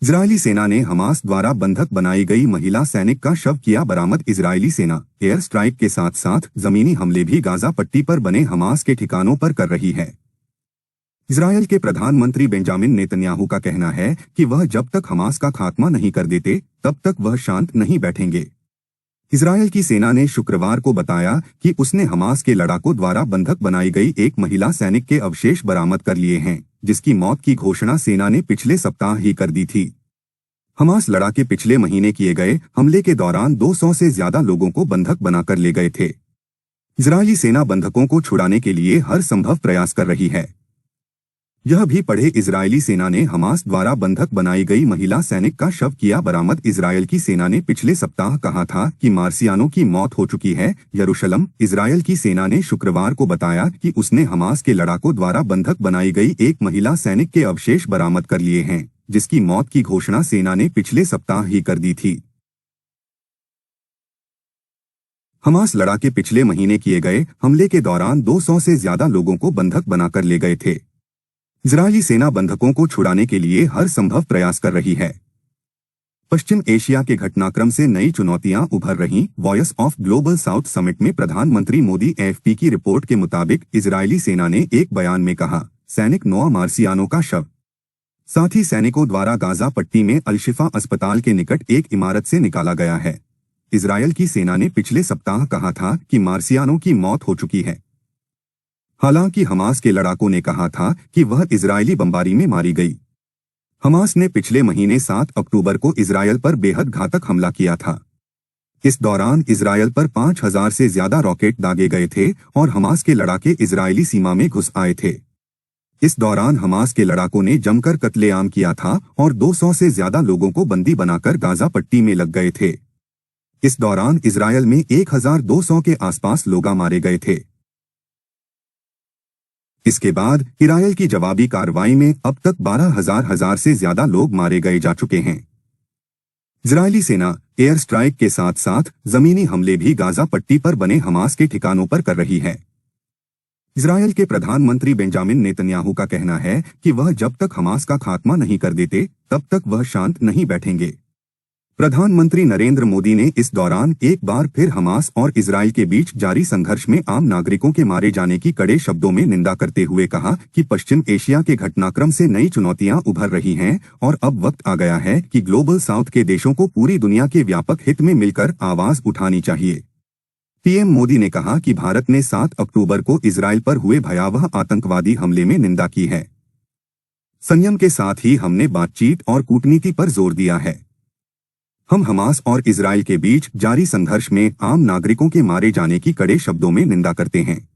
Israeli सेना ने Hamas द्वारा बंधक बनाई गई महिला सैनिक का शव किया बरामद। इजरायली सेना एयर स्ट्राइक के साथ साथ जमीनी हमले भी गाजा पट्टी पर बने हमास के ठिकानों पर कर रही है। इजरायल के प्रधानमंत्री बेंजामिन नेतन्याहू का कहना है कि वह जब तक हमास का खात्मा नहीं कर देते तब तक वह शांत नहीं बैठेंगे। इजरायल की सेना ने शुक्रवार को बताया कि उसने हमास के लड़ाकों द्वारा बंधक बनाई गई एक महिला सैनिक के अवशेष बरामद कर लिए हैं, जिसकी मौत की घोषणा सेना ने पिछले सप्ताह ही कर दी थी। हमास लड़ाके पिछले महीने किए गए हमले के दौरान 200 से ज्यादा लोगों को बंधक बनाकर ले गए थे। इजरायली सेना बंधकों को छुड़ाने के लिए हर संभव प्रयास कर रही है। यह भी पढ़े, इजरायली सेना ने हमास द्वारा बंधक बनाई गई महिला सैनिक का शव किया बरामद। इजरायल की सेना ने पिछले सप्ताह कहा था कि मार्सियानों की मौत हो चुकी है। यरूशलम, इजरायल की सेना ने शुक्रवार को बताया कि उसने हमास के लड़ाकों द्वारा बंधक बनाई गई एक महिला सैनिक के अवशेष बरामद कर लिए हैं, जिसकी मौत की घोषणा सेना ने पिछले सप्ताह ही कर दी थी। हमास लड़ाके पिछले महीने किए गए हमले के दौरान 200 से ज्यादा लोगों को बंधक बनाकर ले गए थे। इजरायली सेना बंधकों को छुड़ाने के लिए हर संभव प्रयास कर रही है। पश्चिम एशिया के घटनाक्रम से नई चुनौतियां उभर रहीं। Voice of global south summit में प्रधानमंत्री मोदी एएफपी की रिपोर्ट के मुताबिक इजरायली सेना ने एक बयान में कहा, सैनिक नोआ मार्सियानो का शव। साथ ही सैनिकों द्वारा गाजा पट्टी में अल-शिफा अस्पताल के निकट एक इमारत से निकाला गया है। इजरायल की सेना ने पिछले सप्ताह कहा था कि मार्सियानो की मौत हो चुकी है। हालांकि हमास के लड़ाकों ने कहा था कि वह इजरायली बमबारी में मारी गई। हमास ने पिछले महीने 7 अक्टूबर को इजरायल पर बेहद घातक हमला किया था। इस दौरान इजरायल पर 5000 से ज्यादा रॉकेट दागे गए थे और हमास के लड़ाके इजरायली सीमा में घुस आए थे। इस दौरान हमास के लड़ाकों ने जमकर कत्लेआम किया था और 200 से ज्यादा लोगों को बंदी बनाकर गाजा पट्टी में लग गए थे। इस दौरान इजरायल में 1200 के आसपास लोग मारे गए थे। इसके बाद इजरायल की जवाबी कार्रवाई में अब तक 12,000 से ज्यादा लोग मारे गए जा चुके हैं। इजरायली सेना एयर स्ट्राइक के साथ साथ जमीनी हमले भी गाजा पट्टी पर बने हमास के ठिकानों पर कर रही है। इजरायल के प्रधानमंत्री बेंजामिन नेतन्याहू का कहना है कि वह जब तक हमास का खात्मा नहीं कर देते तब तक वह शांत नहीं बैठेंगे। प्रधानमंत्री नरेंद्र मोदी ने इस दौरान एक बार फिर हमास और इजरायल के बीच जारी संघर्ष में आम नागरिकों के मारे जाने की कड़े शब्दों में निंदा करते हुए कहा कि पश्चिम एशिया के घटनाक्रम से नई चुनौतियां उभर रही हैं और अब वक्त आ गया है कि ग्लोबल साउथ के देशों को पूरी दुनिया के व्यापक हित में मिलकर आवाज उठानी चाहिए। पीएम मोदी ने कहा कि भारत ने 7 अक्टूबर को इजरायल पर हुए भयावह आतंकवादी हमले में निंदा की है। संयम के साथ ही हमने बातचीत और कूटनीति पर जोर दिया है। हम हमास और इजरायल के बीच जारी संघर्ष में आम नागरिकों के मारे जाने की कड़े शब्दों में निंदा करते हैं।